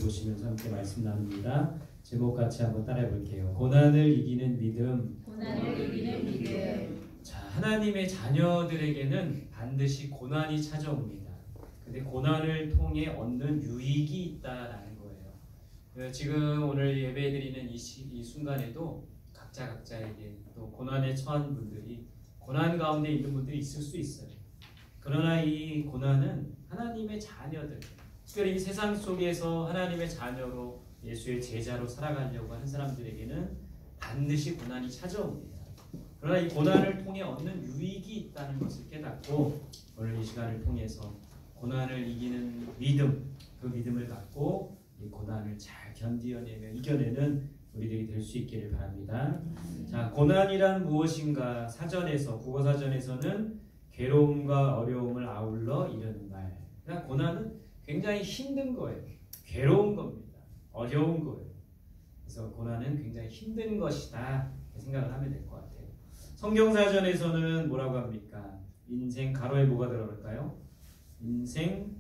보시면서 함께 말씀 나눕니다. 제목 같이 한번 따라해 볼게요. 고난을 이기는 믿음. 고난을 이기는 믿음. 자, 하나님의 자녀들에게는 반드시 고난이 찾아옵니다. 근데 고난을 통해 얻는 유익이 있다라는 거예요. 지금 오늘 예배드리는 이 순간에도 각자에게 또 고난에 처한 분들이 고난 가운데 있는 분들이 있을 수 있어요. 그러나 이 고난은 하나님의 자녀들, 특별히 이 세상 속에서 하나님의 자녀로 예수의 제자로 살아가려고 하는 사람들에게는 반드시 고난이 찾아옵니다. 그러나 이 고난을 통해 얻는 유익이 있다는 것을 깨닫고 오늘 이 시간을 통해서 고난을 이기는 믿음, 그 믿음을 갖고 이 고난을 잘 견디어내며 이겨내는 우리들이 될 수 있기를 바랍니다. 자, 고난이란 무엇인가? 사전에서, 국어사전에서는 괴로움과 어려움을 아울러 이르는 말. 그러니까 고난은 굉장히 힘든 거예요. 괴로운 겁니다. 어려운 거예요. 그래서 고난은 굉장히 힘든 것이다 생각을 하면 될 것 같아요. 성경사전에서는 뭐라고 합니까? 인생 가로에 뭐가 들어갈까요? 인생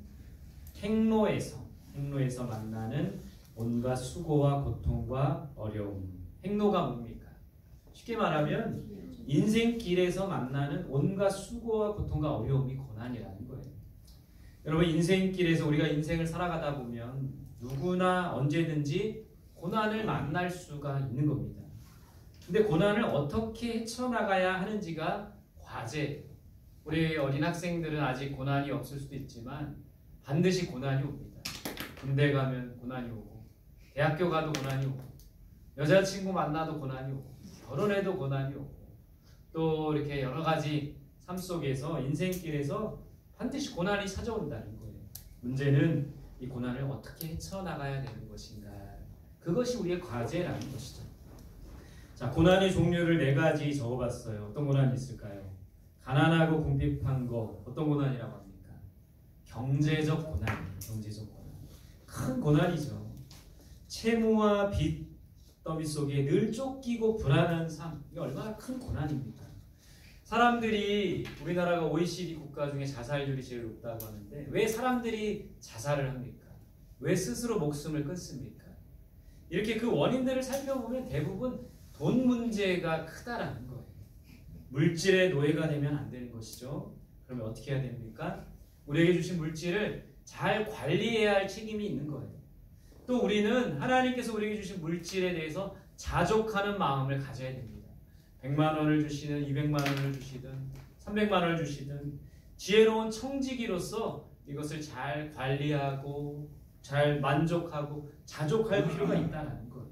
행로에서 만나는 온갖 수고와 고통과 어려움. 행로가 뭡니까? 쉽게 말하면 인생길에서 만나는 온갖 수고와 고통과 어려움이 고난이라는 거예요. 여러분, 인생길에서 우리가 인생을 살아가다 보면 누구나 언제든지 고난을 만날 수가 있는 겁니다. 근데 고난을 어떻게 헤쳐나가야 하는지가 과제예요. 우리 어린 학생들은 아직 고난이 없을 수도 있지만 반드시 고난이 옵니다. 군대 가면 고난이 오고, 대학교 가도 고난이 오고, 여자친구 만나도 고난이 오고, 결혼해도 고난이 오고, 또 이렇게 여러 가지 삶 속에서 인생길에서 반드시 고난이 찾아온다는 거예요. 문제는 이 고난을 어떻게 헤쳐나가야 되는 것인가. 그것이 우리의 과제라는 것이죠. 자, 고난의 종류를 4가지 적어봤어요. 어떤 고난이 있을까요? 가난하고 궁핍한 거, 어떤 고난이라고 합니까? 경제적 고난, 경제적 고난. 큰 고난이죠. 채무와 빚 더미 속에 늘 쫓기고 불안한 삶, 이게 얼마나 큰 고난입니까? 사람들이, 우리나라가 OECD 국가 중에 자살률이 제일 높다고 하는데 왜 사람들이 자살을 합니까? 왜 스스로 목숨을 끊습니까? 이렇게 그 원인들을 살펴보면 대부분 돈 문제가 크다라는 거예요. 물질의 노예가 되면 안 되는 것이죠. 그러면 어떻게 해야 됩니까? 우리에게 주신 물질을 잘 관리해야 할 책임이 있는 거예요. 또 우리는 하나님께서 우리에게 주신 물질에 대해서 자족하는 마음을 가져야 됩니다. 100만 원을 주시든 200만 원을 주시든 300만 원을 주시든 지혜로운 청지기로서 이것을 잘 관리하고 잘 만족하고 자족할 필요가 있다는 거예요.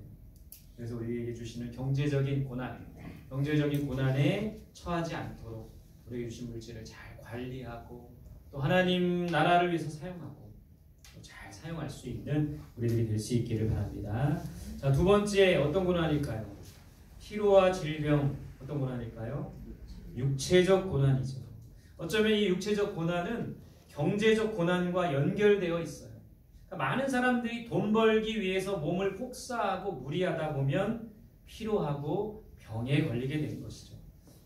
그래서 우리에게 주시는 경제적인 고난에 처하지 않도록 우리에게 주신 물질을 잘 관리하고 또 하나님 나라를 위해서 사용하고 또 잘 사용할 수 있는 우리들이 될 수 있기를 바랍니다. 자, 2번째 어떤 고난일까요? 피로와 질병. 어떤 고난일까요? 육체적 고난이죠. 어쩌면 이 육체적 고난은 경제적 고난과 연결되어 있어요. 그러니까 많은 사람들이 돈 벌기 위해서 몸을 폭사하고 무리하다 보면 피로하고 병에 걸리게 되는 것이죠.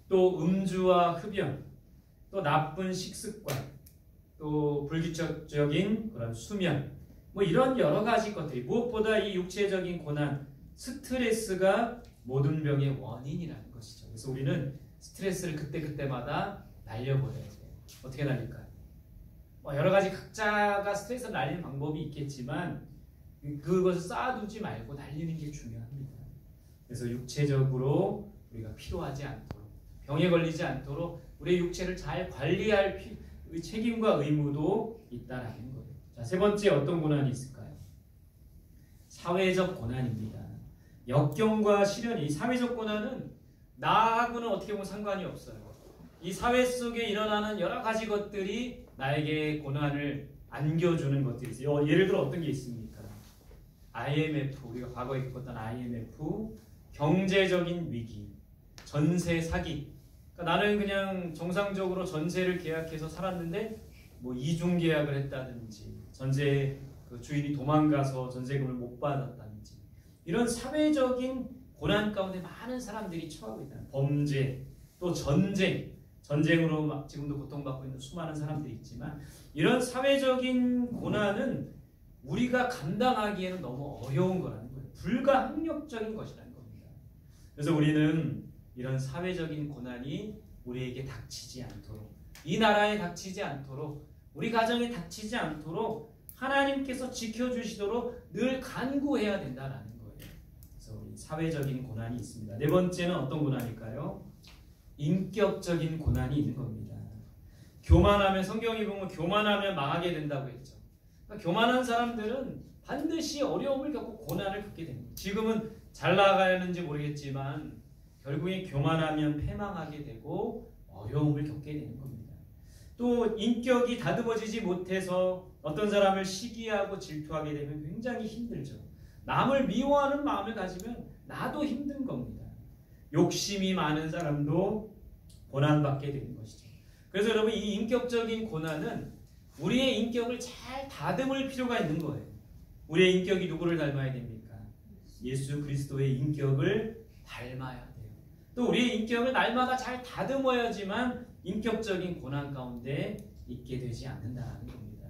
또 음주와 흡연, 또 나쁜 식습관, 또 불규칙적인 그런 수면, 뭐 이런 여러 가지 것들이, 무엇보다 이 육체적인 고난, 스트레스가 모든 병의 원인이라는 것이죠. 그래서 우리는 스트레스를 그때그때마다 날려버려야 돼요. 어떻게 날릴까요? 여러 가지 각자가 스트레스를 날리는 방법이 있겠지만 그것을 쌓아두지 말고 날리는 게 중요합니다. 그래서 육체적으로 우리가 피로하지 않도록, 병에 걸리지 않도록 우리의 육체를 잘 관리할 책임과 의무도 있다라는 거예요. 자, 3번째 어떤 고난이 있을까요? 사회적 고난입니다. 역경과 시련이, 사회적 고난은 나하고는 어떻게 보면 상관이 없어요. 이 사회 속에 일어나는 여러 가지 것들이 나에게 고난을 안겨주는 것들이 있어요. 예를 들어 어떤 게 있습니까? IMF, 우리가 과거에 겪었던 IMF, 경제적인 위기, 전세 사기. 그러니까 나는 그냥 정상적으로 전세를 계약해서 살았는데 뭐 이중 계약을 했다든지, 전세 그 주인이 도망가서 전세금을 못 받았다든지, 이런 사회적인 고난 가운데 많은 사람들이 처하고 있다. 범죄, 또 전쟁으로 지금도 고통받고 있는 수많은 사람들이 있지만, 이런 사회적인 고난은 우리가 감당하기에는 너무 어려운 거라는 거예요. 불가항력적인 것이라는 겁니다. 그래서 우리는 이런 사회적인 고난이 우리에게 닥치지 않도록, 이 나라에 닥치지 않도록, 우리 가정에 닥치지 않도록 하나님께서 지켜주시도록 늘 간구해야 된다라는 거예요. 그래서 우리 사회적인 고난이 있습니다. 네 번째는 어떤 고난일까요? 인격적인 고난이 있는 겁니다. 교만하면, 성경이 보면 교만하면 망하게 된다고 했죠. 그러니까 교만한 사람들은 반드시 어려움을 겪고 고난을 겪게 됩니다. 지금은 잘 나가는지 모르겠지만 결국에 교만하면 패망하게 되고 어려움을 겪게 되는 겁니다. 또 인격이 다듬어지지 못해서 어떤 사람을 시기하고 질투하게 되면 굉장히 힘들죠. 남을 미워하는 마음을 가지면 나도 힘든 겁니다. 욕심이 많은 사람도 고난받게 되는 것이죠. 그래서 여러분, 이 인격적인 고난은 우리의 인격을 잘 다듬을 필요가 있는 거예요. 우리의 인격이 누구를 닮아야 됩니까? 예수 그리스도의 인격을 닮아야 돼요. 또 우리의 인격을 날마다 잘 다듬어야지만 인격적인 고난 가운데 있게 되지 않는다는 겁니다.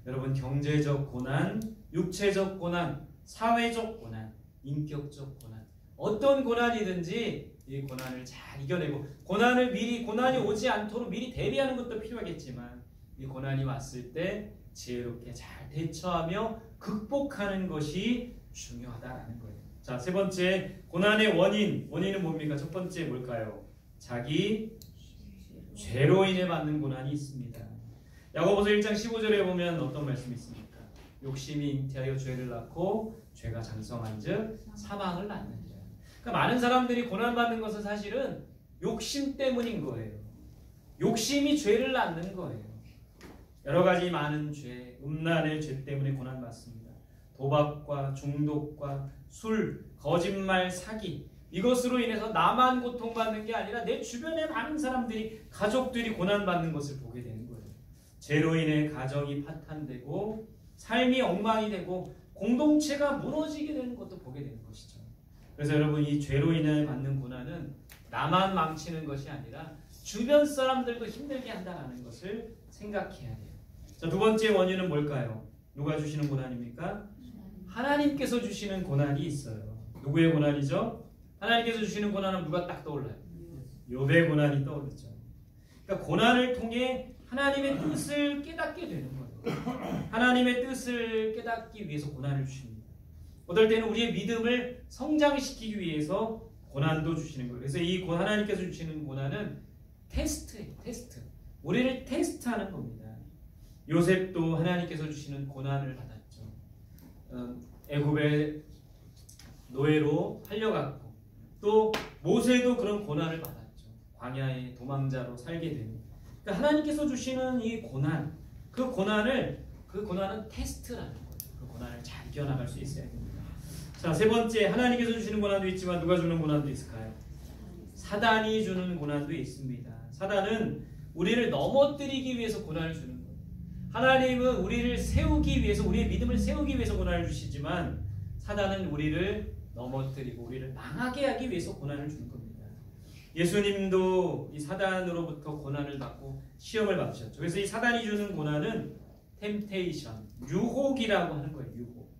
여러분, 경제적 고난, 육체적 고난, 사회적 고난, 인격적 고난, 어떤 고난이든지 이 고난을 잘 이겨내고, 고난이 오지 않도록 미리 대비하는 것도 필요하겠지만 이 고난이 왔을 때 지혜롭게 잘 대처하며 극복하는 것이 중요하다라는 거예요. 자, 세 번째, 고난의 원인은 뭡니까? 첫 번째 뭘까요? 자기 죄로 인해 받는 고난이 있습니다. 야고보서 1장 15절에 보면 어떤 말씀이 있습니까? 욕심이 잉태하여 죄를 낳고 죄가 장성한즉 사망을 낳는다. 그러니까 많은 사람들이 고난받는 것은 사실은 욕심 때문인 거예요. 욕심이 죄를 낳는 거예요. 여러 가지 많은 죄, 음란의 죄 때문에 고난받습니다. 도박과 중독과 술, 거짓말, 사기, 이것으로 인해서 나만 고통받는 게 아니라 내 주변에 많은 사람들이, 가족들이 고난받는 것을 보게 되는 거예요. 죄로 인해 가정이 파탄되고 삶이 엉망이 되고 공동체가 무너지게 되는 것도 보게 되는 것이죠. 그래서 여러분, 이 죄로 인해 받는 고난은 나만 망치는 것이 아니라 주변 사람들도 힘들게 한다는 것을 생각해야 돼요. 자, 두 번째 원인은 뭘까요? 누가 주시는 고난입니까? 하나님께서 주시는 고난이 있어요. 누구의 고난이죠? 하나님께서 주시는 고난은 누가 딱 떠올라요? 욥의 고난이 떠오르죠. 그러니까 고난을 통해 하나님의 뜻을 깨닫게 되는 거예요. 하나님의 뜻을 깨닫기 위해서 고난을 주십니다. 어떨 때는 우리의 믿음을 성장시키기 위해서 고난도 주시는 거예요. 그래서 이 하나님께서 주시는 고난은 테스트예요. 테스트. 우리를 테스트하는 겁니다. 요셉도 하나님께서 주시는 고난을 받았죠. 애굽의 노예로 팔려갔고, 또 모세도 그런 고난을 받았죠. 광야의 도망자로 살게 됩니다. 그러니까 하나님께서 주시는 이 고난, 그 고난은 테스트라는 거예요. 그 고난을 잘 이겨나갈 수 있어야 됩니다. 자, 세 번째, 하나님께서 주시는 고난도 있지만 누가 주는 고난도 있을까요? 사단이 주는 고난도 있습니다. 사단은 우리를 넘어뜨리기 위해서 고난을 주는 거예요. 하나님은 우리를 세우기 위해서, 우리의 믿음을 세우기 위해서 고난을 주시지만 사단은 우리를 넘어뜨리고 우리를 망하게 하기 위해서 고난을 주는 겁니다. 예수님도 이 사단으로부터 고난을 받고 시험을 받으셨죠. 그래서 이 사단이 주는 고난은 템테이션, 유혹이라고 하는 거예요. 유혹.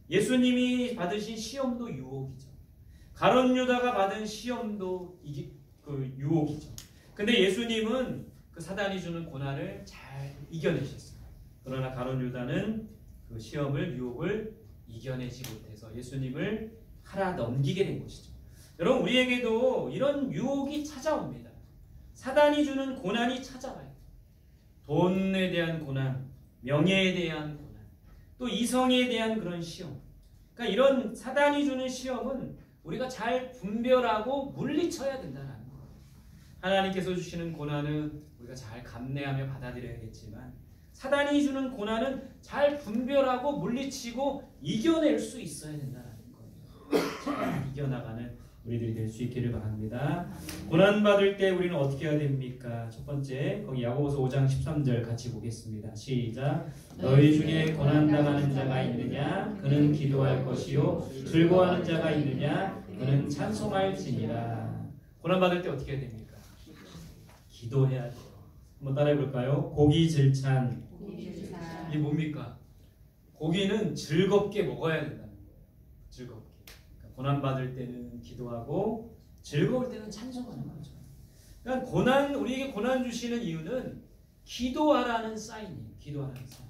예수님이 받으신 시험도 유혹이죠. 가룟 유다가 받은 시험도 유혹이죠. 근데 예수님은 그 사단이 주는 고난을 잘 이겨내셨어요. 그러나 가룟 유다는 그 시험을, 유혹을 이겨내지 못해서 예수님을 팔아 넘기게 된 것이죠. 여러분, 우리에게도 이런 유혹이 찾아옵니다. 사단이 주는 고난이 찾아와요. 돈에 대한 고난, 명예에 대한 고난, 또 이성에 대한 그런 시험. 그러니까 이런 사단이 주는 시험은 우리가 잘 분별하고 물리쳐야 된다는 거예요. 하나님께서 주시는 고난은 우리가 잘 감내하며 받아들여야겠지만 사단이 주는 고난은 잘 분별하고 물리치고 이겨낼 수 있어야 된다는 거예요. 잘 이겨나가는 우리들이 될 수 있기를 바랍니다. 고난받을 때 우리는 어떻게 해야 됩니까? 첫 번째, 거기 야고보서 5장 13절 같이 보겠습니다. 시작. 너희 중에 고난당하는 자가 있느냐? 그는 기도할 것이요 즐거워하는 자가 있느냐? 그는 찬송할지니라. 고난받을 때 어떻게 해야 됩니까? 기도해야 돼요. 한번 따라해 볼까요? 고기질찬. 이게 뭡니까? 고기는 즐겁게 먹어야 된다는 거예요. 즐겁게. 그러니까 고난받을 때는 기도하고 즐거울 때는 찬송하는 거죠. 그러니까 우리에게 고난 주시는 이유는 기도하라는 사인이에요. 기도하라는 사인.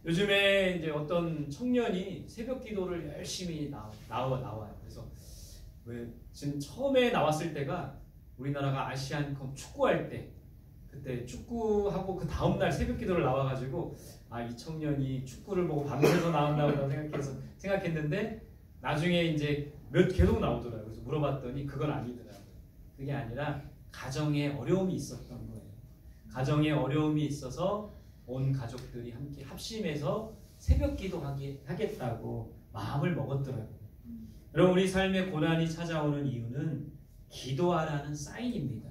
요즘에 이제 어떤 청년이 새벽 기도를 열심히 나와요. 그래서 왜 지금 처음에 나왔을 때가 우리나라가 아시안컵 축구할 때 그때 축구하고 그 다음날 새벽 기도를 나와가지고 이 청년이 축구를 보고 밤새서 나온다고 생각했는데 나중에 이제 계속 나오더라고요. 그래서 물어봤더니 그건 아니더라고요. 그게 아니라 가정에 어려움이 있었던 거예요. 가정에 어려움이 있어서 온 가족들이 함께 합심해서 새벽 기도하겠다고 마음을 먹었더라고요. 여러분, 우리 삶에 고난이 찾아오는 이유는 기도하라는 사인입니다.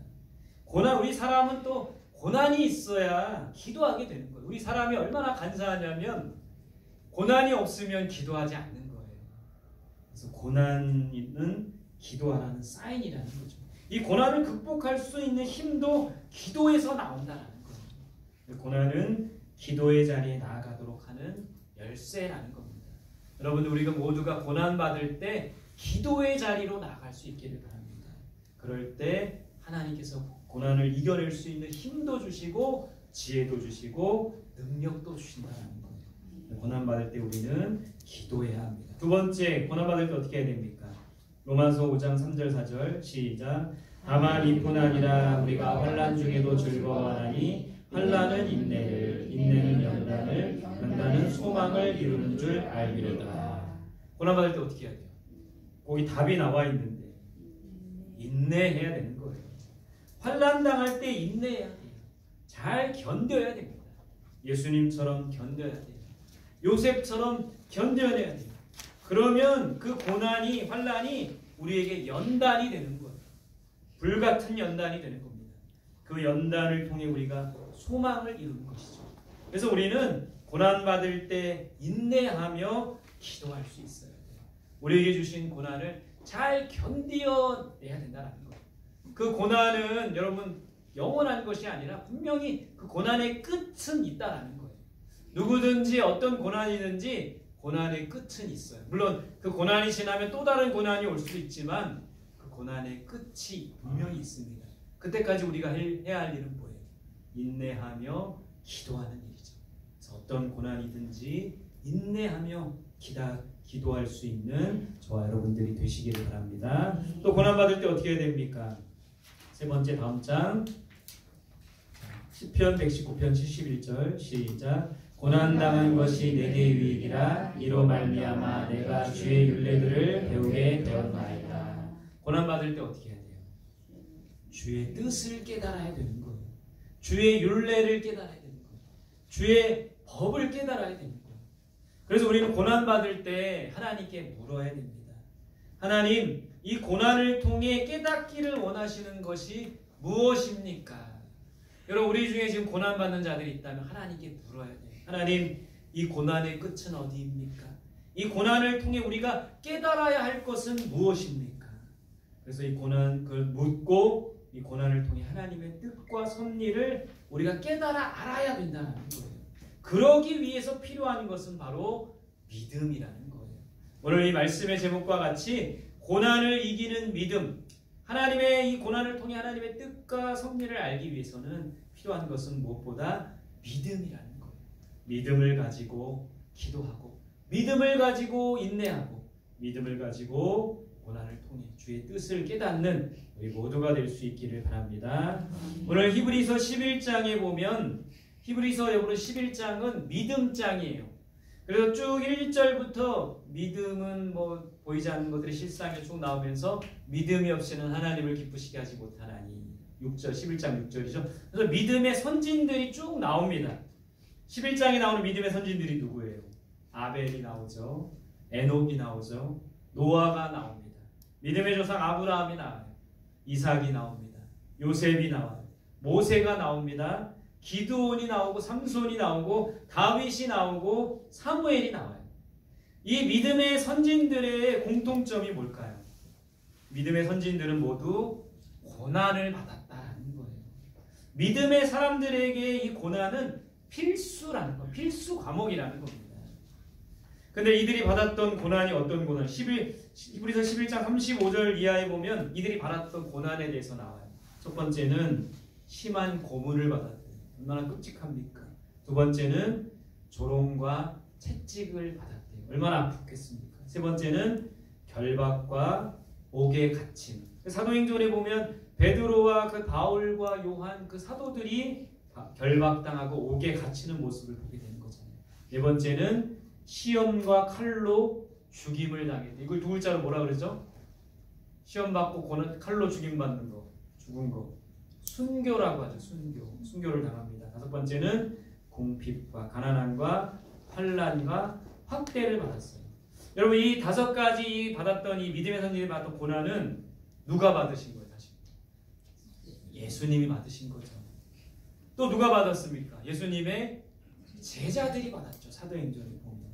우리 사람은 또 고난이 있어야 기도하게 되는 거예요. 우리 사람이 얼마나 간사하냐면 고난이 없으면 기도하지 않는 거예요. 그래서 고난은 기도하라는 사인이라는 거죠. 이 고난을 극복할 수 있는 힘도 기도에서 나온다는 거예요. 고난은 기도의 자리에 나아가도록 하는 열쇠라는 겁니다. 여러분, 우리가 모두가 고난받을 때 기도의 자리로 나아갈 수 있기를 바랍니다. 그럴 때 하나님께서 고난을 이겨낼 수 있는 힘도 주시고 지혜도 주시고 능력도 주신다는 거예요. 고난받을 때 우리는 기도해야 합니다. 두 번째, 고난받을 때 어떻게 해야 됩니까? 로마서 5장 3절 4절 시작. 다만 이뿐 아니라 우리가 환난 중에도 즐거워하나니 환난은 인내를, 인내는 연단을, 연단은 소망을 이루는 줄 알미로다. 고난받을 때 어떻게 해야 돼요? 거기 답이 나와 있는데 인내해야 되는 거예요. 환난 당할 때 인내해야 돼요. 잘 견뎌야 됩니다. 예수님처럼 견뎌야 돼요. 요셉처럼 견뎌내야 돼요. 그러면 그 고난이, 환난이 우리에게 연단이 되는 거예요. 불같은 연단이 되는 겁니다. 그 연단을 통해 우리가 소망을 이루는 것이죠. 그래서 우리는 고난받을 때 인내하며 기도할 수 있어야 돼요. 우리에게 주신 고난을 잘 견뎌내야 된다는 거예요. 그 고난은 여러분 영원한 것이 아니라 분명히 그 고난의 끝은 있다는 거예요. 누구든지 어떤 고난이든지 고난의 끝은 있어요. 물론 그 고난이 지나면 또 다른 고난이 올 수 있지만 그 고난의 끝이 분명히 있습니다. 그때까지 우리가 해야 할 일은 뭐예요? 인내하며 기도하는 일이죠. 그래서 어떤 고난이든지 인내하며 기도할 수 있는 저와 여러분들이 되시기를 바랍니다. 또 고난받을 때 어떻게 해야 됩니까? 세 번째, 다음 장 시편 119편 71절 시작. 고난당한 것이 내게 유익이라 이로 말미암아 내가 주의 율례들을 배우게 되었나이다. 고난받을 때 어떻게 해야 돼요? 주의 뜻을 깨달아야 되는 거예요. 주의 율례를 깨달아야 되는 거예요. 주의 법을 깨달아야 되는 거예요. 그래서 우리는 고난받을 때 하나님께 물어야 됩니다. 하나님, 이 고난을 통해 깨닫기를 원하시는 것이 무엇입니까? 여러분, 우리 중에 지금 고난받는 자들이 있다면 하나님께 물어야 돼요. 하나님, 이 고난의 끝은 어디입니까? 이 고난을 통해 우리가 깨달아야 할 것은 무엇입니까? 그래서 이 그걸 묻고 이 고난을 통해 하나님의 뜻과 섭리를 우리가 깨달아 알아야 된다는 거예요. 그러기 위해서 필요한 것은 바로 믿음이라는 거예요. 오늘 이 말씀의 제목과 같이 고난을 이기는 믿음, 하나님의 이 고난을 통해 하나님의 뜻과 섭리를 알기 위해서는 필요한 것은 무엇보다 믿음이라는 거예요. 믿음을 가지고 기도하고, 믿음을 가지고 인내하고, 믿음을 가지고 고난을 통해 주의 뜻을 깨닫는 우리 모두가 될 수 있기를 바랍니다. 오늘 히브리서 11장에 보면 히브리서 여러분 11장은 믿음장이에요. 그래서 쭉 1절부터 믿음은 보이지 않는 것들이 실상에 쭉 나오면서 믿음이 없이는 하나님을 기쁘시게 하지 못하나니 6절 11장 6절이죠. 그래서 믿음의 선진들이 쭉 나옵니다. 11장에 나오는 믿음의 선진들이 누구예요? 아벨이 나오죠. 에녹이 나오죠. 노아가 나옵니다. 믿음의 조상 아브라함이 나와요. 이삭이 나옵니다. 요셉이 나와요. 모세가 나옵니다. 기드온이 나오고 삼손이 나오고 다윗이 나오고 사무엘이 나와요. 이 믿음의 선진들의 공통점이 뭘까요? 믿음의 선진들은 모두 고난을 받았다는 거예요. 믿음의 사람들에게 이 고난은 필수라는 거, 필수 과목이라는 겁니다. 근데 이들이 받았던 고난이 어떤 고난? 히브리서 11장 35절 이하에 보면 이들이 받았던 고난에 대해서 나와요. 첫 번째는 심한 고문을 받았대요. 얼마나 끔찍합니까? 두 번째는 조롱과 채찍을 받았대요. 얼마나 아프겠습니까? 세 번째는 결박과 옥에 갇힘. 사도행전에 보면 베드로와 그 바울과 요한 그 사도들이 결박당하고 옥에 갇히는 모습을 보게 되는 거잖아요. 네 번째는 시험과 칼로 죽임을 당했대. 이걸 두 글자로 뭐라 그러죠? 시험 받고 칼로 죽임 받는 거, 죽은 거. 순교라고 하죠. 순교를 당합니다. 다섯 번째는 궁핍과 가난함과 환난과 학대를 받았어요. 여러분 이 다섯 가지 받았던 이 믿음의 선진이 받았던 고난은 누가 받으신 거예요? 다시 예수님이 받으신 거죠. 또 누가 받았습니까? 예수님의 제자들이 받았죠. 사도행전에 보면.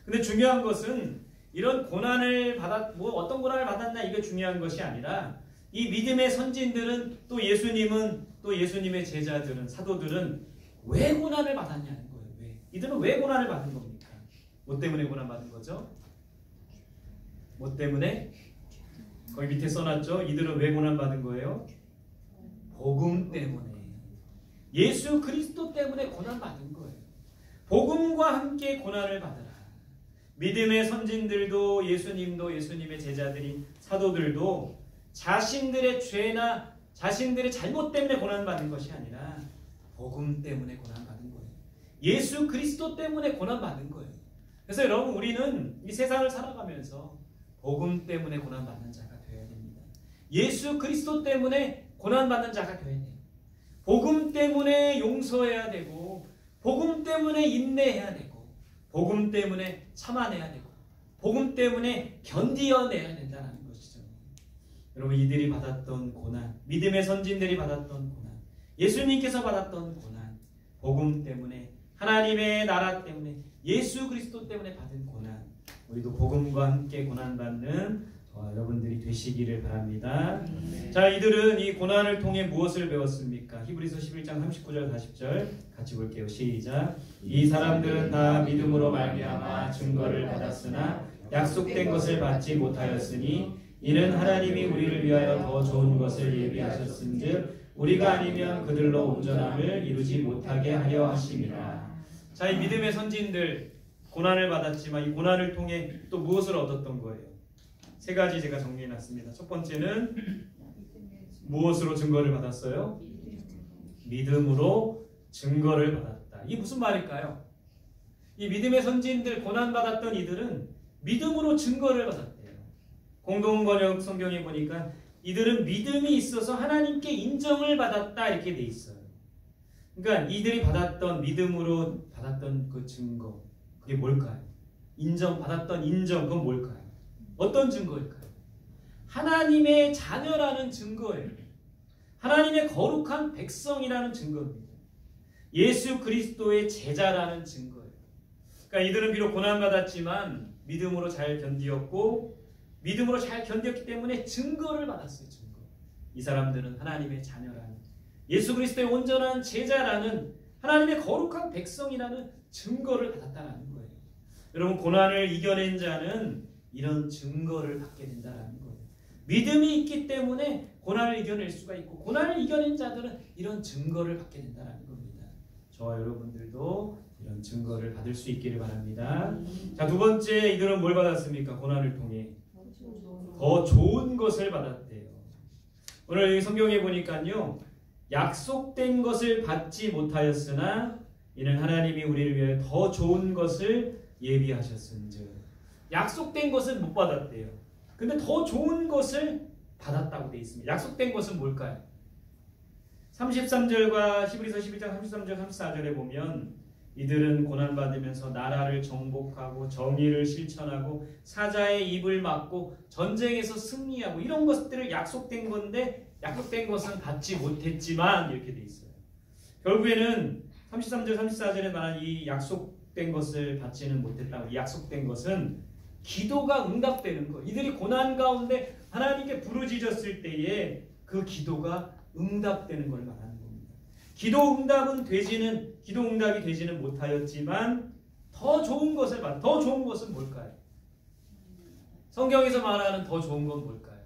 근데 중요한 것은 이런 고난을 어떤 고난을 받았나 이게 중요한 것이 아니라 이 믿음의 선진들은 또 예수님은 또 예수님의 제자들은 사도들은 왜 고난을 받았냐는 거예요. 왜? 이들은 왜 고난을 받은 겁니까? 뭐 때문에 고난 받은 거죠? 뭐 때문에? 거기 밑에 써놨죠. 이들은 왜 고난 받은 거예요? 복음 때문에. 예수 그리스도 때문에 고난 받은 거예요. 복음과 함께 고난을 받으라. 믿음의 선진들도 예수님도 예수님의 제자들인 사도들도 자신들의 죄나 자신들의 잘못 때문에 고난받은 것이 아니라 복음 때문에 고난받은 거예요. 예수 그리스도 때문에 고난받은 거예요. 그래서 여러분 우리는 이 세상을 살아가면서 복음 때문에 고난받는 자가 되어야 됩니다. 예수 그리스도 때문에 고난받는 자가 되어야 돼요. 복음 때문에 용서해야 되고 복음 때문에 인내해야 되고 복음 때문에 참아내야 되고 복음 때문에 견디어내야 된다는 것이죠. 여러분 이들이 받았던 고난, 믿음의 선진들이 받았던 고난, 예수님께서 받았던 고난, 복음 때문에 하나님의 나라 때문에 예수 그리스도 때문에 받은 고난, 우리도 복음과 함께 고난받는 여러분들이 되시기를 바랍니다. 자, 이들은 이 고난을 통해 무엇을 배웠습니까? 히브리서 11장 39절 40절 같이 볼게요. 시작. 이 사람들은 다 믿음으로 말미암아 증거를 받았으나 약속된 것을 받지 못하였으니 이는 하나님이 우리를 위하여 더 좋은 것을 예비하셨은즉 우리가 아니면 그들로 온전함을 이루지 못하게 하려 하심이라. 자, 이 믿음의 선진들 고난을 받았지만 이 고난을 통해 또 무엇을 얻었던 거예요? 세 가지 제가 정리해놨습니다. 첫 번째는 무엇으로 증거를 받았어요? 믿음으로 증거를 받았다. 이게 무슨 말일까요? 이 믿음의 선진들 고난받았던 이들은 믿음으로 증거를 받았대요. 공동번역 성경에 보니까 이들은 믿음이 있어서 하나님께 인정을 받았다 이렇게 돼 있어요. 그러니까 이들이 받았던 믿음으로 받았던 그 증거 그게 뭘까요? 받았던 인정 그건 뭘까요? 어떤 증거일까요? 하나님의 자녀라는 증거예요. 하나님의 거룩한 백성이라는 증거입니다. 예수 그리스도의 제자라는 증거예요. 그러니까 이들은 비록 고난받았지만 믿음으로 잘 견디었고 믿음으로 잘 견뎠기 때문에 증거를 받았어요. 증거. 이 사람들은 하나님의 자녀라는 예수 그리스도의 온전한 제자라는 하나님의 거룩한 백성이라는 증거를 받았다는 거예요. 여러분 고난을 이겨낸 자는 이런 증거를 받게 된다는 거예요. 믿음이 있기 때문에 고난을 이겨낼 수가 있고 고난을 이겨낸 자들은 이런 증거를 받게 된다는 겁니다. 저와 여러분들도 이런 증거를 받을 수 있기를 바랍니다. 자, 두 번째 이들은 뭘 받았습니까? 고난을 통해 더 좋은 것을 받았대요. 오늘 성경에 보니까요. 약속된 것을 받지 못하였으나 이는 하나님이 우리를 위하여 더 좋은 것을 예비하셨은즉. 약속된 것은 못 받았대요. 근데 더 좋은 것을 받았다고 되어 있습니다. 약속된 것은 뭘까요? 33절과 히브리서 11장 33절 34절에 보면 이들은 고난받으면서 나라를 정복하고 정의를 실천하고 사자의 입을 막고 전쟁에서 승리하고 이런 것들을 약속된 건데 약속된 것은 받지 못했지만 이렇게 되어 있어요. 결국에는 33절 34절에 말한 이 약속된 것을 받지는 못했다고. 이 약속된 것은 기도가 응답되는 거. 이들이 고난 가운데 하나님께 부르짖었을 때에 그 기도가 응답되는 걸 말하는 겁니다. 기도 응답이 되지는 못하였지만 더 좋은 것을 더 좋은 것은 뭘까요? 성경에서 말하는 더 좋은 건 뭘까요?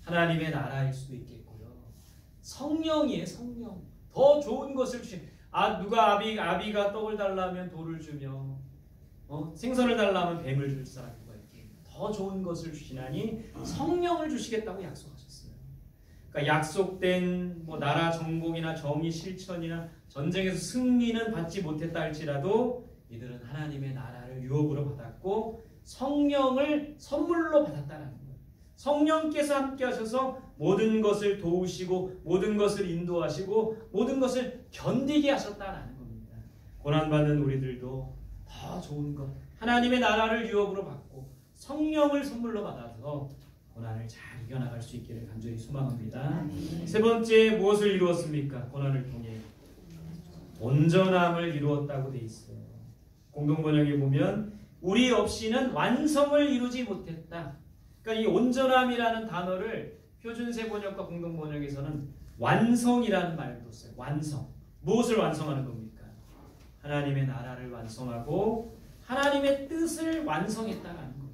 하나님의 나라일 수도 있겠고요. 성령이에요, 성령. 더 좋은 것을 누가 아비가 떡을 달라면 돌을 주며 생선을 달라면 뱀을 줄 사람이 있게 더 좋은 것을 주시나니 성령을 주시겠다고 약속하셨어요. 그러니까 약속된 나라 정복이나 정의 실천이나 전쟁에서 승리는 받지 못했다 할지라도 이들은 하나님의 나라를 유업으로 받았고 성령을 선물로 받았다는 거예요. 성령께서 함께 하셔서 모든 것을 도우시고 모든 것을 인도하시고 모든 것을 견디게 하셨다는 겁니다. 고난받는 우리들도 더 좋은 것, 하나님의 나라를 유업으로 받고 성령을 선물로 받아서 고난을 잘 이겨나갈 수 있기를 간절히 소망합니다. 세 번째, 무엇을 이루었습니까? 고난을 통해 온전함을 이루었다고 돼 있어요. 공동번역에 보면 우리 없이는 완성을 이루지 못했다. 그러니까 이 온전함이라는 단어를 표준세 번역과 공동번역에서는 완성이라는 말도 써요. 완성. 무엇을 완성하는 겁니까? 하나님의 나라를 완성하고 하나님의 뜻을 완성했다는 거예요.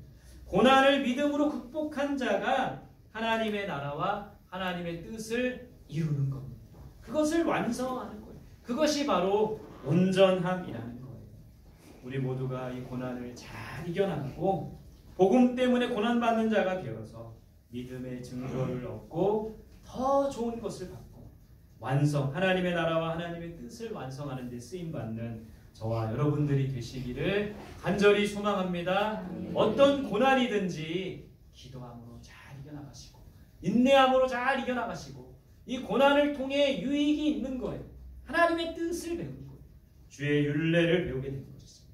고난을 믿음으로 극복한 자가 하나님의 나라와 하나님의 뜻을 이루는 겁니다. 그것을 완성하는 거예요. 그것이 바로 온전함이라는 거예요. 우리 모두가 이 고난을 잘 이겨나가고 복음 때문에 고난받는 자가 되어서 믿음의 증거를 얻고 더 좋은 것을 받고 완성, 하나님의 나라와 하나님의 뜻을 완성하는 데 쓰임받는 저와 여러분들이 되시기를 간절히 소망합니다. 어떤 고난이든지 기도함으로 잘 이겨나가시고 인내함으로 잘 이겨나가시고 이 고난을 통해 유익이 있는 거예요. 하나님의 뜻을 배우는 거예요. 주의 율례를 배우게 된 것이죠.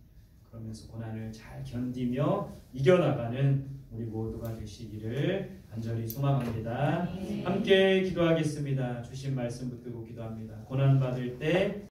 그러면서 고난을 잘 견디며 이겨나가는 우리 모두가 되시기를 간절히 소망합니다. 함께 기도하겠습니다. 주신 말씀 붙들고 기도합니다. 고난받을 때